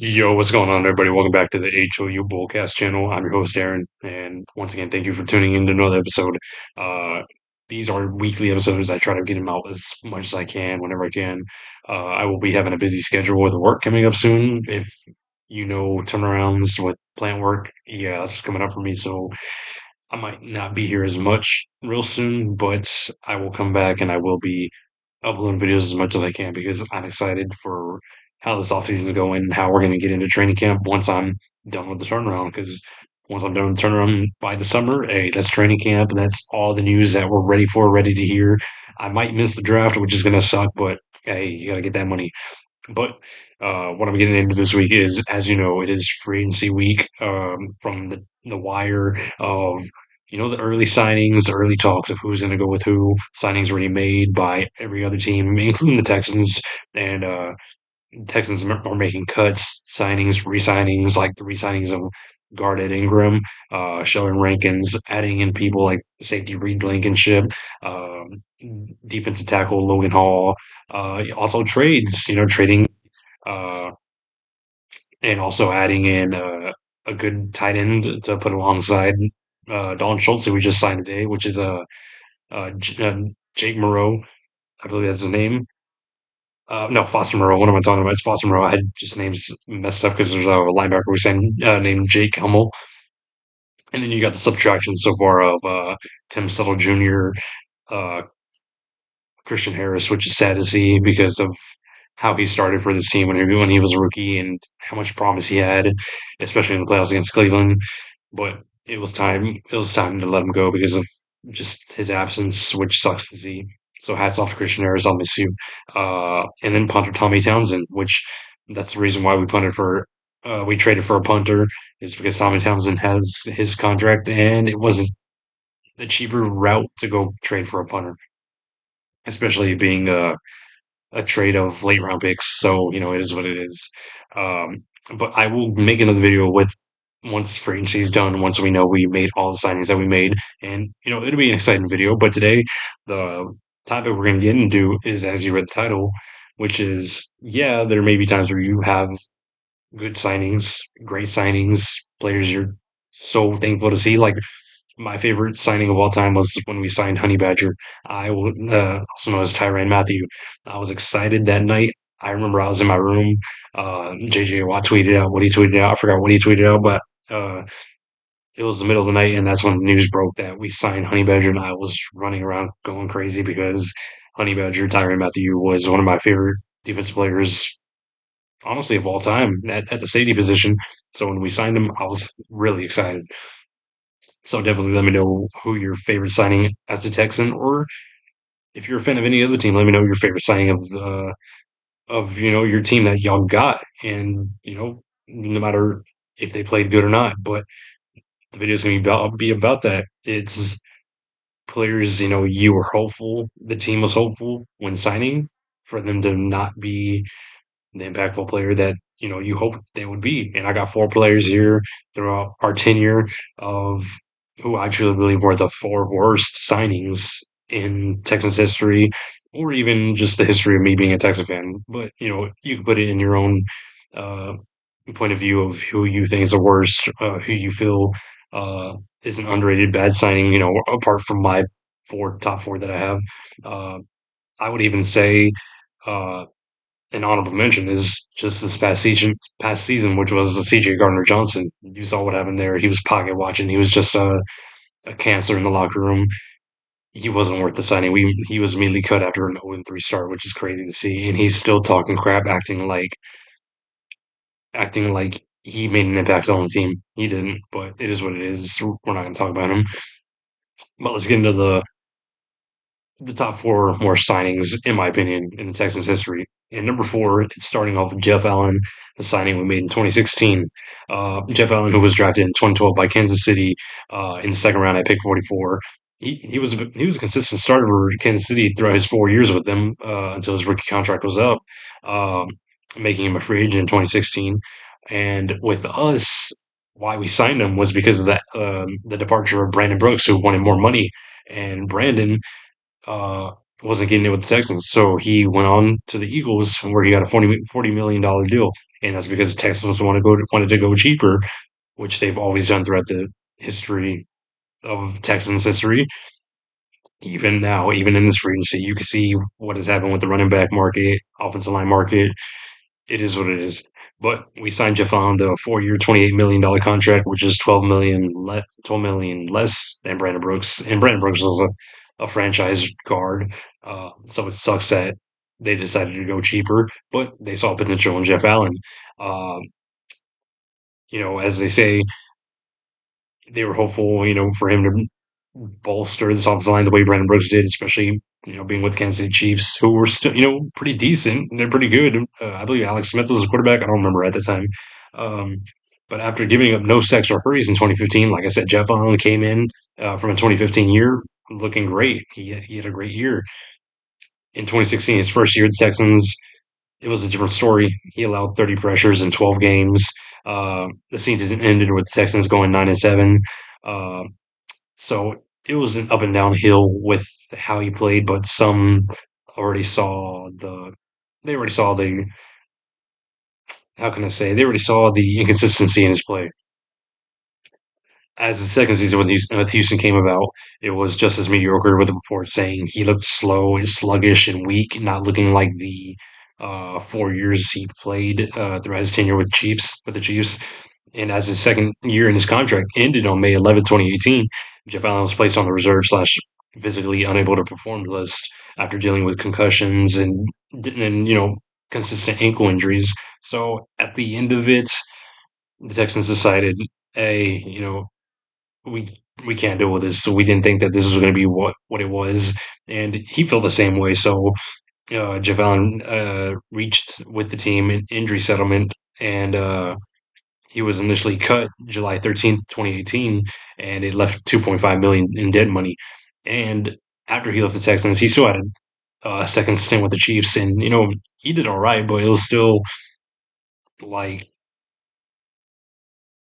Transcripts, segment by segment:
Yo, what's going on, everybody? Welcome back to the HOU Bull Cast channel. I'm your host, Aaron, and once again, thank you for tuning in to another episode. Uh, these are weekly episodes. I try to get them out as much as I can, whenever I can. I will be having a busy schedule with work coming up soon. If you know turnarounds with plant work, yeah, that's coming up for me, so I might not be here as much real soon, but I will come back and I will be uploading videos as much as I can because I'm excited for how this offseason is going and how we're going to get into training camp once I'm done with the turnaround. Because once I'm done with the turnaround by the summer, hey, that's training camp. And that's all the news that we're ready for, ready to hear. I might miss the draft, which is going to suck, but hey, you got to get that money. But what I'm getting into this week is, as you know, it is free agency week from the wire of the early signings, the early talks of who's going to go with who. Signings already made by every other team, including the Texans, and Texans are making cuts, signings, re-signings, like the re-signings of Guarded Ingram, Sheldon Rankins, adding in people like safety Reed Blankenship, um, defensive tackle Logan Hall, also trades, trading uh, and also adding in a good tight end to put alongside Don Schultz, who we just signed today, which is Jake Moreau. I believe that's his name. No, Foster Moreau. What am I talking about? It's Foster Moreau. I had just names messed up because there's a linebacker we signed named Jake Hummel. And then you got the subtraction so far of Tim Settle Jr., uh, Christian Harris, which is sad to see because of how he started for this team when he was a rookie and how much promise he had, especially in the playoffs against Cleveland. But it was time. It was time to let him go because of just his absence, which sucks to see. So hats off to Christian Harris. I'll miss you. And then punter Tommy Townsend, which that's the reason why we traded for a punter is because Tommy Townsend has his contract and it wasn't the cheaper route to go trade for a punter, especially being a trade of late round picks. So, it is what it is. Um, but I will make another video with once free agency is done, once we know we made all the signings that we made. And, it'll be an exciting video. But today, the topic we're going to get into is, as you read the title, which is, yeah, there may be times where you have good signings, great signings, players you're so thankful to see. Like my favorite signing of all time was when we signed Honey Badger. Also known as Tyrann Mathieu. I was excited that night. I remember I was in my room. JJ Watt tweeted out what he tweeted out. I forgot what he tweeted out, but uh, it was the middle of the night, and that's when the news broke that we signed Honey Badger, and I was running around going crazy because Honey Badger, Tyrann Mathieu, was one of my favorite defensive players, honestly, of all time at the safety position. So when we signed him, I was really excited. So definitely let me know who your favorite signing as a Texan, or if you're a fan of any other team, let me know your favorite signing of your team that y'all got, and no matter if they played good or not. But the video is going to be about that. It's players. You were hopeful, the team was hopeful when signing for them to not be the impactful player that you hoped they would be. And I got four players here throughout our tenure of who I truly believe were the four worst signings in Texans history, or even just the history of me being a Texas fan. But you can put it in your own uh, point of view of who you think is the worst, who you feel uh, is an underrated bad signing. Apart from my top four that I have, uh, I would even say. Uh, an honorable mention is just this past season, which was C.J. Gardner Johnson. You saw what happened there. He was pocket watching. He was just a cancer in the locker room. He wasn't worth the signing. He was immediately cut after an 0-3 start, which is crazy to see. And he's still talking crap, acting like he made an impact on the team. He didn't, but it is what it is. We're not going to talk about him. But let's get into the top four worst signings, in my opinion, in the Texans history. And number four, it's starting off with Jeff Allen, the signing we made in 2016. Jeff Allen, who was drafted in 2012 by Kansas City in the second round at pick 44. He was a consistent starter for Kansas City throughout his 4 years with them until his rookie contract was up, um, making him a free agent in 2016. And with us, why we signed him was because of the departure of Brandon Brooks, who wanted more money. And Brandon wasn't getting it with the Texans. So he went on to the Eagles where he got a $40 million deal. And that's because the Texans wanted to go cheaper, which they've always done throughout the history of Texans history. Even now, even in this free agency, you can see what has happened with the running back market, offensive line market. It is what it is. But we signed Jeff on the 4 year, $28 million contract, which is 12 million less than Brandon Brooks. And Brandon Brooks was a franchise guard. So it sucks that they decided to go cheaper, but they saw potential in Jeff Allen. Uh, as they say, they were hopeful, for him to bolster this offensive line the way Brandon Brooks did, especially, being with Kansas City Chiefs, who were still, pretty decent. They're pretty good. I believe Alex Smith was the quarterback. I don't remember at the time. Um, but after giving up no sacks or hurries in 2015, like I said, Jeff Allen came in from a 2015 year looking great. He had a great year. In 2016, his first year at the Texans, it was a different story. He allowed 30 pressures in 12 games. The season ended with the Texans going 9-7. Uh, so it was an up and down hill with how he played, but already saw the they already saw the how can I say they already saw the inconsistency in his play. As the second season with Houston came about, it was just as mediocre, with the reports saying he looked slow and sluggish and weak, not looking like the 4 years he played throughout his tenure with the Chiefs. And as his second year in his contract ended on May 11th, 2018, Jeff Allen was placed on the reserve slash physically unable to perform list after dealing with concussions and consistent ankle injuries. So at the end of it, the Texans decided, hey, we can't deal with this. So we didn't think that this was going to be what it was, and he felt the same way. So Jeff Allen reached with the team an injury settlement, and he was initially cut July 13th, 2018, and it left 2.5 million in dead money. And after he left the Texans, he still had a second stint with the Chiefs, and he did all right, but it was still like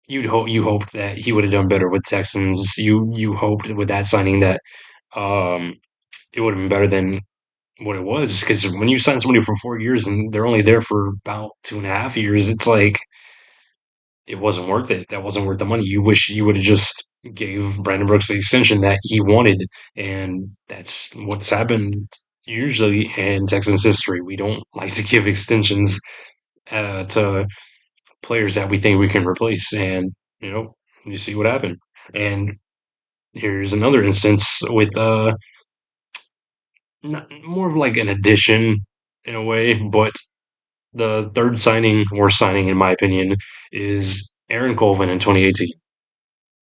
you hoped that he would have done better with Texans. You hoped with that signing that um, it would have been better than what it was, because when you sign somebody for 4 years and they're only there for about 2.5 years, it's like it wasn't worth it. That wasn't worth the money. You wish you would have just gave Brandon Brooks the extension that he wanted, and that's what's happened usually in Texans history. We don't like to give extensions to players that we think we can replace, and you know you see what happened. And here's another instance with not, more of like an addition in a way, but the third signing, worst signing in my opinion, is Aaron Colvin in 2018.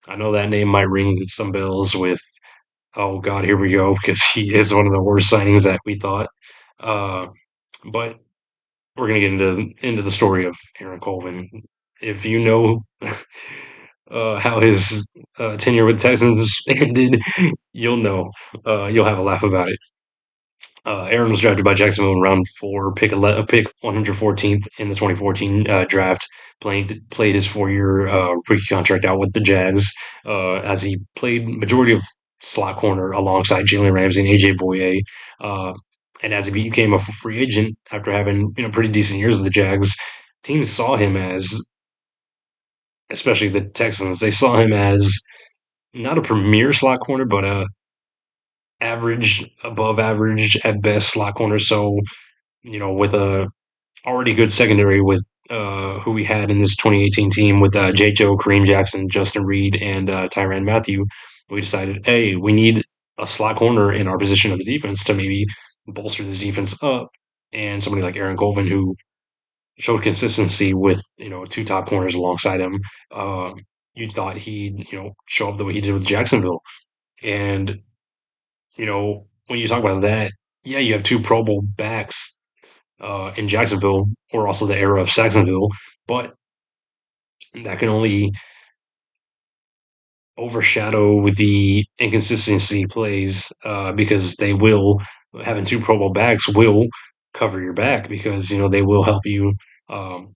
I know that name might ring some bells with, oh God, here we go, because he is one of the worst signings that we thought. Uh, but we're gonna get into the story of Aaron Colvin. If you know how his tenure with Texans ended, you'll know. You'll have a laugh about it. Aaron was drafted by Jacksonville in round four, pick 114th in the 2014 draft. Played his 4 year rookie contract out with the Jags, as he played majority of slot corner alongside Jalen Ramsey and AJ Boye. Uh, and as he became a free agent after having pretty decent years with the Jags, teams saw him as, especially the Texans, they saw him as not a premier slot corner, but a average, above average at best slot corner. So with a already good secondary with who we had in this 2018 team with J. Joe, Kareem Jackson, Justin Reed, and Tyrann Mathieu, we decided, hey, we need a slot corner in our position of the defense to maybe bolster this defense up. And somebody like Aaron Colvin, who showed consistency with two top corners alongside him, you thought he'd show up the way he did with Jacksonville. And when you talk about that, yeah, you have two Pro Bowl backs in Jacksonville, or also the era of Saxonville, but that can only overshadow the inconsistency plays, because they will, having two Pro Bowl backs will cover your back, because they will help you um,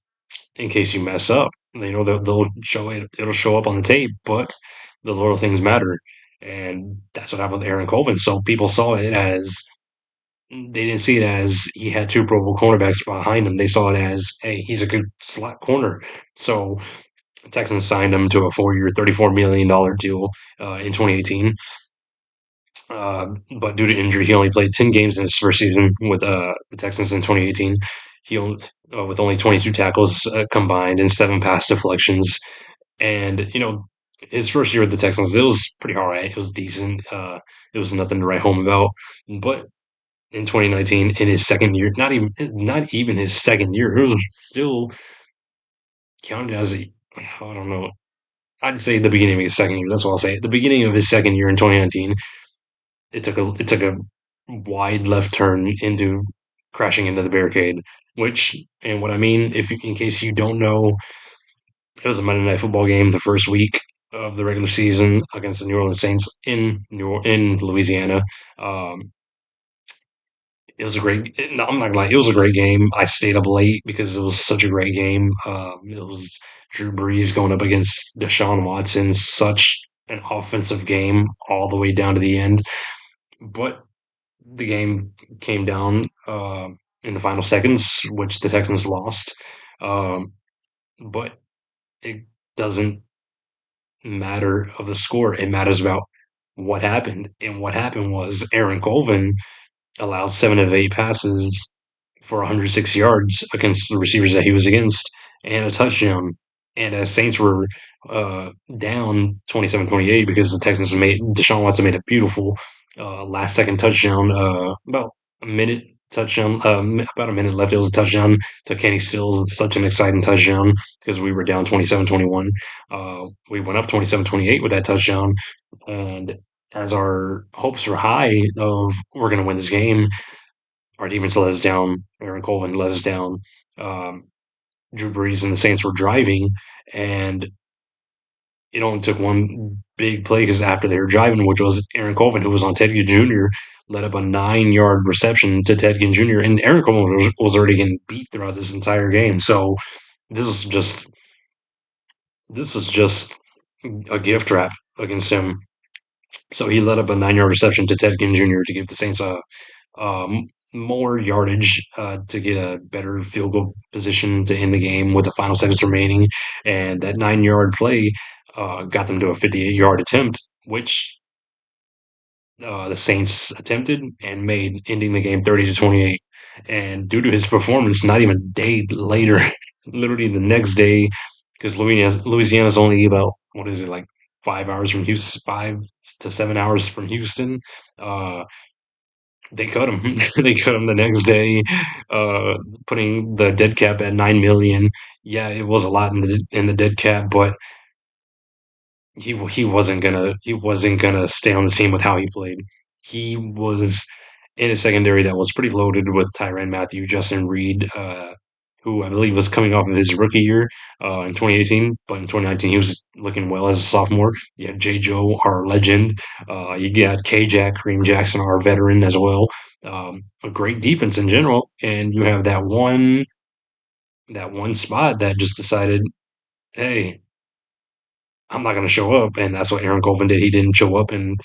in case you mess up. They'll show it; it'll show up on the tape, but the little things matter, and that's what happened with Aaron Colvin. So people saw it as they didn't see it as he had two Pro Bowl cornerbacks behind him. They saw it as, hey, he's a good slot corner. So Texans signed him to a 4 year, $34 million deal in 2018. But due to injury, he only played 10 games in his first season with the Texans in 2018. He only, with only 22 tackles combined and seven pass deflections. And, his first year with the Texans, it was pretty all right. It was decent. It was nothing to write home about. But in 2019, in his second year, not even his second year, it was still counted as I don't know. I'd say the beginning of his second year. That's what I'll say. At the beginning of his second year in 2019, it took a wide left turn into crashing into the barricade. Which, and what I mean, if in case you don't know, it was a Monday Night Football game the first week of the regular season against the New Orleans Saints in Louisiana. Um, it was a great. No, I'm not gonna lie. It was a great game. I stayed up late because it was such a great game. It was Drew Brees going up against Deshaun Watson. Such an offensive game all the way down to the end. But the game came down in the final seconds, which the Texans lost. Um, but it doesn't matter of the score. It matters about what happened. And what happened was Aaron Colvin allowed 7 of 8 passes for 106 yards against the receivers that he was against and a touchdown. And as Saints were down 27-28 because the Texans made Deshaun Watson made a beautiful last second touchdown, about a minute touchdown, about a minute left. It was a touchdown to Kenny Stills, such an exciting touchdown because we were down 27-21. We went up 27-28 with that touchdown. And as our hopes were high of we're going to win this game, our defense let us down. Aaron Colvin let us down. Um, Drew Brees and the Saints were driving, and it only took one big play because after they were driving, which was Aaron Colvin, who was on Ted Ginn Jr., led up a 9 yard reception to Ted Ginn Jr., and Aaron Colvin was already getting beat throughout this entire game. So this is just this is just a gift trap against him. So he led up a 9 yard reception to Ted Ginn Jr. to give the Saints a more yardage to get a better field goal position to end the game with the final seconds remaining. And that 9 yard play got them to a 58-yard attempt, which the Saints attempted and made, ending the game 30-28. And due to his performance, not even a day later, literally the next day, because Louisiana's only about, what is it, like 5 hours from Houston, 5 to 7 hours from Houston. Uh, they cut him. They cut him the next day, uh, putting the dead cap at 9 million. Yeah, it was a lot in the dead cap, but he wasn't gonna stay on the team with how he played. He was in a secondary that was pretty loaded with Tyrann Mathieu, Justin Reed, who I believe was coming off of his rookie year in 2018, but in 2019 he was looking well as a sophomore. You had J. Joe, our legend. You got K. Jack, Kareem Jackson, our veteran as well. A great defense in general, and you have that one spot that just decided, hey, I'm not going to show up, and that's what Aaron Colvin did. He didn't show up, and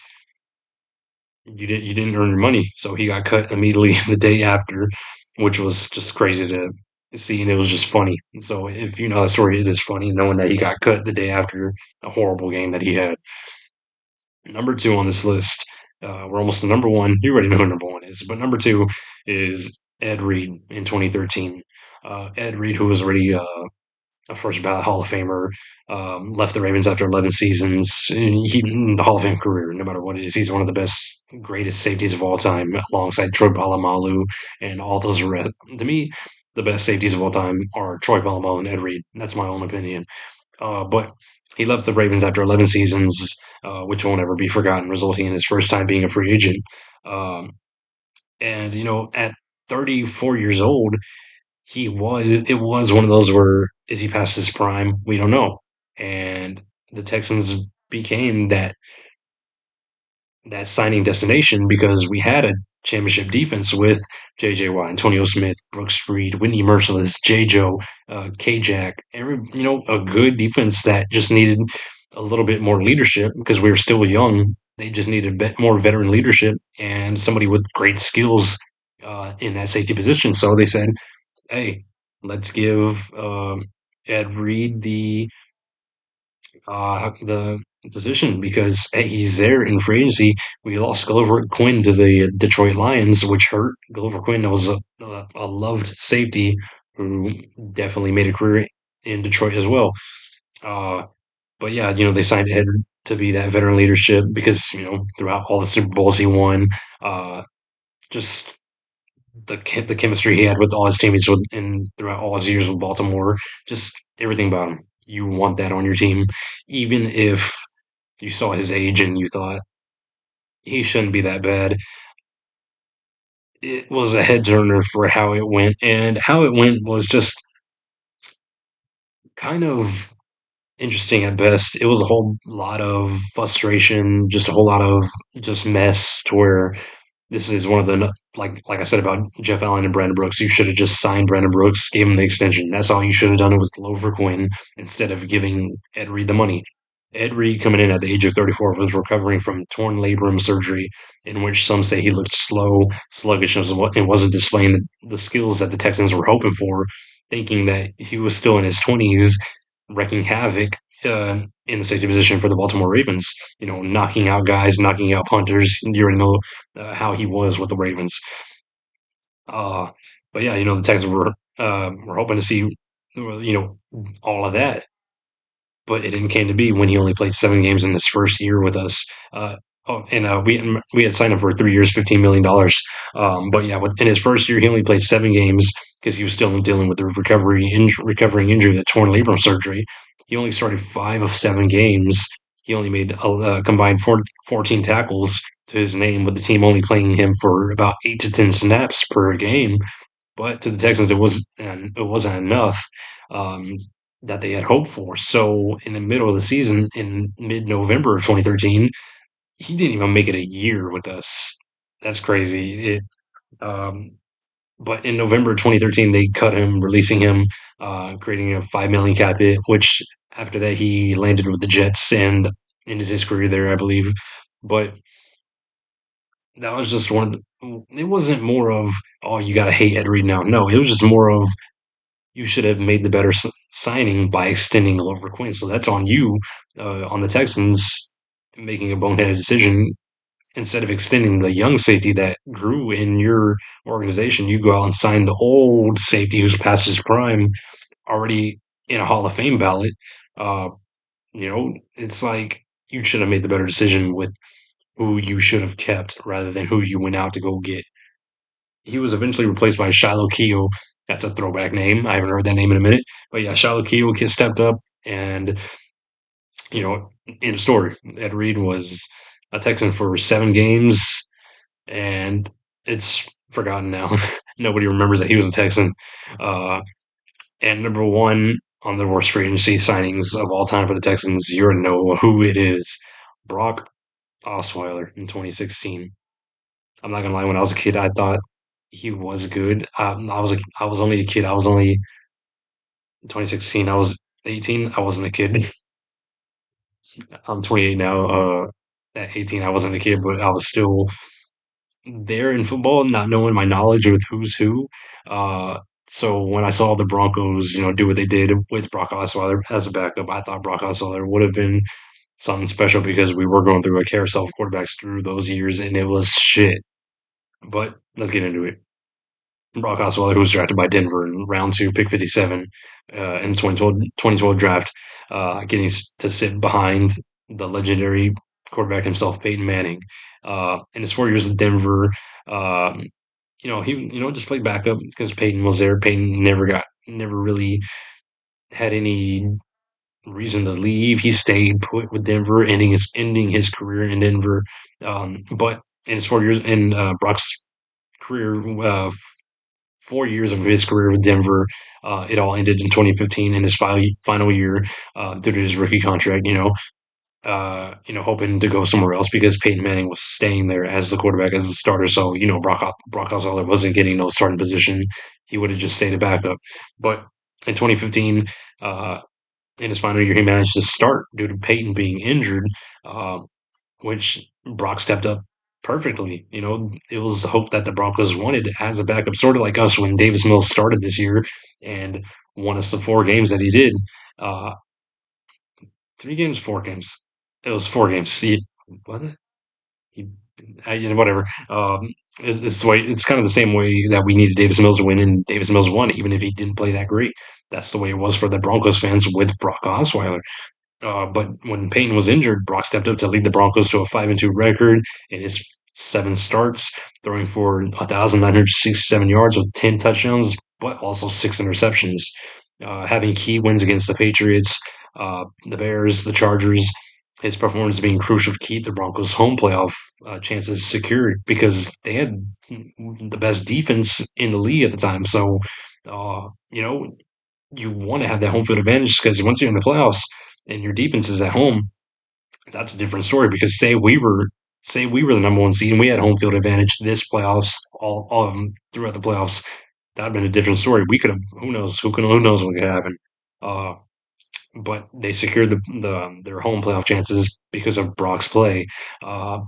you didn't earn your money, so he got cut immediately the day after, which was just crazy to see, and it was just funny. So if you know the story, it is funny knowing that he got cut the day after a horrible game that he had. Number two on this list, we're almost to number one. You already know who number one is, but number two is Ed Reed in 2013. Ed Reed, who was already a first ballot Hall of Famer, left the Ravens after 11 seasons. The Hall of Fame career, no matter what it is, he's one of the best, greatest safeties of all time, alongside Troy Polamalu and all those rest. To me, the best safeties of all time are Troy Polamalu and Ed Reed. That's my own opinion. But he left the Ravens after 11 seasons, which won't ever be forgotten, resulting in his first time being a free agent. Um, and, at 34 years old, it was one of those where is he past his prime? We don't know. And the Texans became that signing destination because we had a championship defense with J.J. Watt, Antonio Smith, Brooks Reed, Whitney Merciless, J. Joe, K-Jack, a good defense that just needed a little bit more leadership because we were still young. They just needed a bit more veteran leadership and somebody with great skills in that safety position. So they said, hey, let's give Ed Reed the position because hey, he's there in free agency. We lost Glover Quinn to the Detroit Lions, which hurt. Glover Quinn was a loved safety who definitely made a career in Detroit as well. Uh, but yeah, they signed Ed to be that veteran leadership because throughout all the Super Bowls he won, uh, just the chemistry he had with all his teammates and throughout all his years with Baltimore, just everything about him. You want that on your team, even if you saw his age and you thought he shouldn't be that bad. It was a head turner for how it went, and how it went was just kind of interesting at best. It was a whole lot of frustration, just a whole lot of just mess to where this is one of the like I said about Jeff Allen and Brandon Brooks. You should have just signed Brandon Brooks, gave him the extension. That's all you should have done. It was Glover Quinn instead of giving Ed Reed the money. Ed Reed, coming in at the age of 34, was recovering from torn labrum surgery, in which some say he looked slow, sluggish, and wasn't displaying the skills that the Texans were hoping for, thinking that he was still in his 20s, wrecking havoc in the safety position for the Baltimore Ravens. Knocking out guys, knocking out punters. You already know how he was with the Ravens. Uh, but yeah, the Texans were hoping to see all of that, but it didn't came to be when he only played 7 games in his first year with us. And we had signed him for 3 years, $15 million. But yeah, in his first year, he only played 7 games because he was still dealing with the recovering injury, the torn labrum surgery. He only started 5 of 7 games. He only made a combined 14 tackles to his name, with the team only playing him for about 8 to 10 snaps per game. But to the Texans, it wasn't enough um, that they had hoped for. So in the middle of the season, in mid-November of 2013, he didn't even make it a year with us. That's crazy. Um, but in November 2013, they cut him, releasing him, creating a 5 million cap hit. Which after that, he landed with the Jets and ended his career there, I believe. But that was just one. It wasn't more of, oh, you got to hate Ed Reed now. No, it was just more of, you should have made the better signing by extending Glover Quinn. So that's on you, on the Texans, making a boneheaded decision. Instead of extending the young safety that grew in your organization, you go out and sign the old safety who's past his prime, already in a Hall of Fame ballot. Uh, it's like you should have made the better decision with who you should have kept rather than who you went out to go get. He was eventually replaced by Shiloh Keo. That's a throwback name. I haven't heard that name in a minute. But yeah, Shiloh Keo stepped up, and, in the story, Ed Reed was a Texan for 7 games, and it's forgotten now. Nobody remembers that he was a Texan. Uh, and number one on the worst free agency signings of all time for the Texans, you already know who it is. Brock Osweiler in 2016. I'm not gonna lie. When I was a kid, I thought he was good. I was only a kid. I was only 2016. I was 18. I wasn't a kid. I'm 28 now. At 18, I wasn't a kid, but I was still there in football, not knowing my knowledge with who's who. Uh, so when I saw the Broncos, do what they did with Brock Osweiler as a backup, I thought Brock Osweiler would have been something special because we were going through a carousel of quarterbacks through those years, and it was shit. But let's get into it. Brock Osweiler, who was drafted by Denver in round two, pick 57 in the 2012 draft, getting to sit behind the legendary quarterback himself, Peyton Manning. In his 4 years in Denver, um, he just played backup because Peyton was there. Peyton never really had any reason to leave. He stayed put with Denver, ending his career in Denver. But in his 4 years in Brock's career, 4 years of his career with Denver. It all ended in 2015 in his final year due to his rookie contract. Hoping to go somewhere else because Peyton Manning was staying there as the quarterback as the starter. So Brock Osweiler wasn't getting no starting position. He would have just stayed a backup. But in 2015, uh, in his final year, he managed to start due to Peyton being injured, uh, which Brock stepped up perfectly. It was the hope that the Broncos wanted as a backup, sort of like us when Davis Mills started this year and won us the 4 games that he did. Uh, 3 games, 4 games. It was 4 games. What? He, whatever. It's the way. It's kind of the same way that we needed Davis Mills to win, and Davis Mills won, even if he didn't play that great. That's the way it was for the Broncos fans with Brock Osweiler. But when Peyton was injured, Brock stepped up to lead the Broncos to a 5-2 record in his 7 starts, throwing for 1,967 yards with 10 touchdowns, but also 6 interceptions. Having key wins against the Patriots, the Bears, the Chargers, his performance being crucial to keep the Broncos' home playoff chances secured because they had the best defense in the league at the time. So, you want to have that home field advantage because once you're in the playoffs and your defense is at home, that's a different story. Because say we were the number 1 seed and we had home field advantage this playoffs, all of them throughout the playoffs, that'd been a different story. We could have who knows what could happen. Uh, but they secured their home playoff chances because of Brock's play. Uh,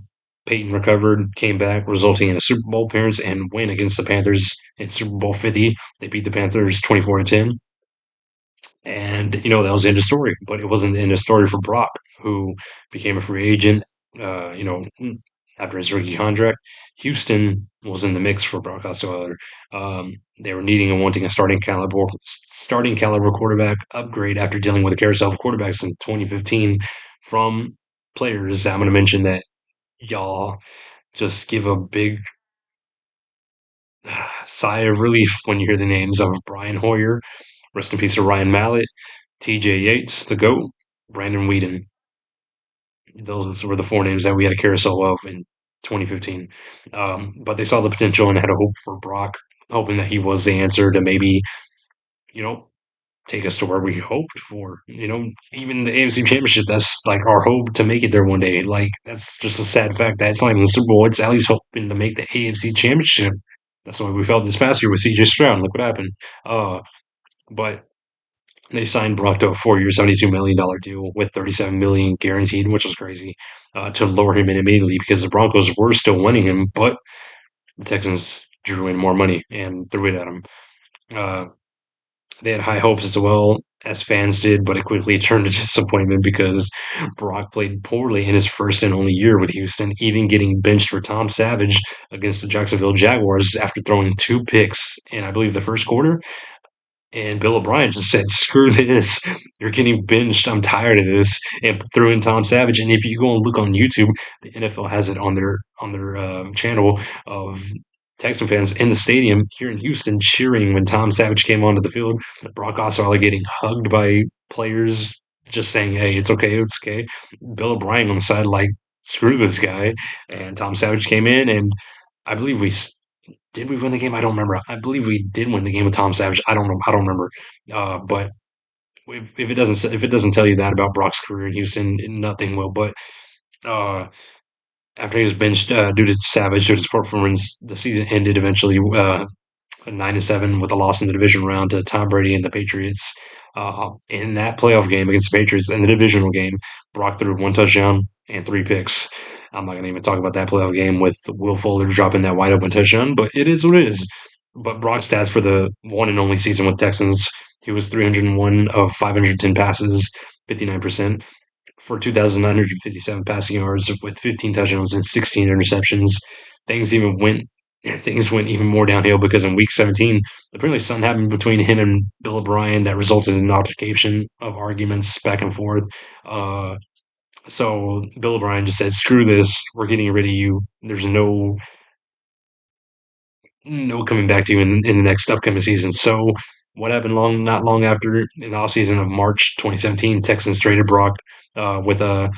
Peyton recovered, came back, resulting in a Super Bowl appearance and win against the Panthers in Super Bowl 50. They beat the Panthers 24-10. And, that was the end of story. But it wasn't the end of story for Brock, who became a free agent, uh, you know, after his rookie contract. Houston was in the mix for Brock Osweiler. They were needing and wanting a starting caliber quarterback upgrade after dealing with a carousel of quarterbacks in 2015 from players. I'm going to mention that y'all just give a big sigh of relief when you hear the names of Brian Hoyer, rest in peace to Ryan Mallett, TJ Yates, the GOAT, Brandon Whedon. Those were the 4 names that we had a carousel of in 2015. But they saw the potential and had a hope for Brock, hoping that he was the answer to maybe, you know, take us to where we hoped for. Even the AFC Championship, that's like our hope to make it there one day. Like, that's just a sad fact. That's not even the Super Bowl. It's at least hoping to make the AFC Championship. That's what we felt this past year with CJ Stroud. Look what happened. But they signed Brock to a 4-year, $72 million deal with $37 million guaranteed, which was crazy, to lower him in immediately because the Broncos were still winning him, but the Texans drew in more money and threw it at him. Uh, they had high hopes as well as fans did, but it quickly turned to disappointment because Brock played poorly in his first and only year with Houston, even getting benched for Tom Savage against the Jacksonville Jaguars after throwing 2 picks in, I believe, the first quarter. And Bill O'Brien just said, "Screw this! You're getting benched. I'm tired of this," and threw in Tom Savage. And if you go and look on YouTube, the NFL has it on their channel of Texan fans in the stadium here in Houston cheering when Tom Savage came onto the field. Brock Osweiler getting hugged by players, just saying, "Hey, it's okay, it's okay." Bill O'Brien on the side like, "Screw this guy," and Tom Savage came in, and I believe did we win the game? I don't remember. I believe we did win the game with Tom Savage. I don't know. I don't remember. But if it doesn't tell you that about Brock's career in Houston, nothing will. But uh, after he was benched due to Savage, due to his performance, the season ended eventually 9-7 with a loss in the division round to Tom Brady and the Patriots. In that playoff game against the Patriots in the divisional game, Brock threw 1 touchdown and 3 picks. I'm not going to even talk about that playoff game with Will Fuller dropping that wide open touchdown, but it is what it is. But Brock's stats for the one and only season with Texans, he was 301 of 510 passes, 59%, for 2,957 passing yards with 15 touchdowns and 16 interceptions. Things even went things went even more downhill because in week 17, apparently something happened between him and Bill O'Brien that resulted in an altercation of arguments back and forth. Uh, so Bill O'Brien just said, "Screw this. We're getting rid of you. There's no coming back to you in the next upcoming season." So what happened not long after in the offseason of March 2017, Texans traded Brock with a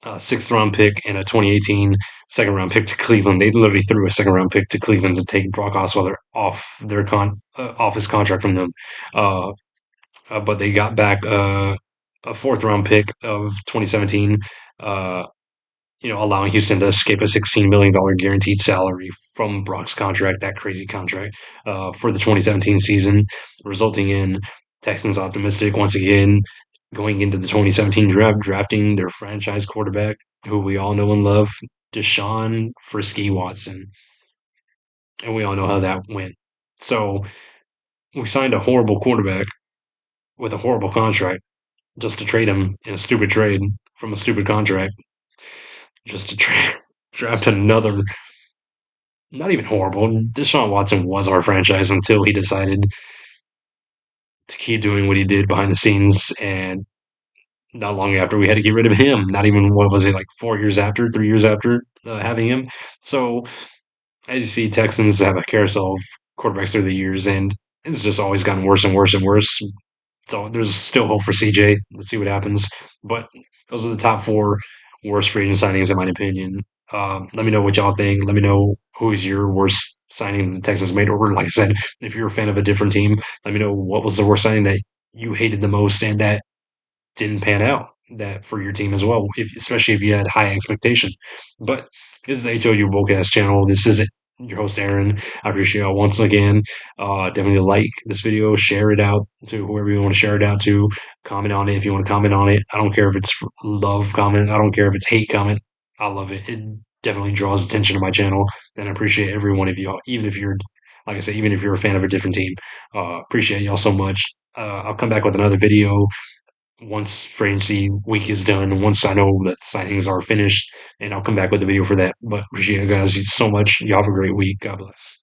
6th round pick and a 2018 second round pick to Cleveland. They literally threw a second round pick to Cleveland to take Brock Osweiler off his contract from them. Uh, but they got back a 4th round pick of 2017. Uh, allowing Houston to escape a $16 million guaranteed salary from Brock's contract, that crazy contract, for the 2017 season, resulting in Texans optimistic once again going into the 2017 draft, drafting their franchise quarterback, who we all know and love, Deshaun Frisky Watson, and we all know how that went. So we signed a horrible quarterback with a horrible contract just to trade him in a stupid trade from a stupid contract, just to draft another. Not even horrible. Deshaun Watson was our franchise until he decided to keep doing what he did behind the scenes, and not long after we had to get rid of him. Not even what was it, like 4 years after, 3 years after having him. So as you see, Texans have a carousel of quarterbacks through the years, and it's just always gotten worse and worse and worse. So there's still hope for CJ. Let's see what happens. But those are the top four worst free agent signings, in my opinion. Let me know what y'all think. Let me know who's your worst signing the Texans made. Or, like I said, if you're a fan of a different team, let me know what was the worst signing that you hated the most and that didn't pan out that for your team as well, especially if you had high expectation. But this is the HOU Bull Cast channel. This is your host Aaron. I appreciate y'all once again. Definitely like this video, share it out to whoever you want to share it out to. Comment on it if you want to comment on it. I don't care if it's love comment. I don't care if it's hate comment. I love it. It definitely draws attention to my channel, and I appreciate every one of y'all, even if you're, like I said, even if you're a fan of a different team. Appreciate y'all so much. I'll come back with another video once free agency week is done, once I know that signings are finished, and I'll come back with a video for that. But appreciate you guys so much. You have a great week. God bless.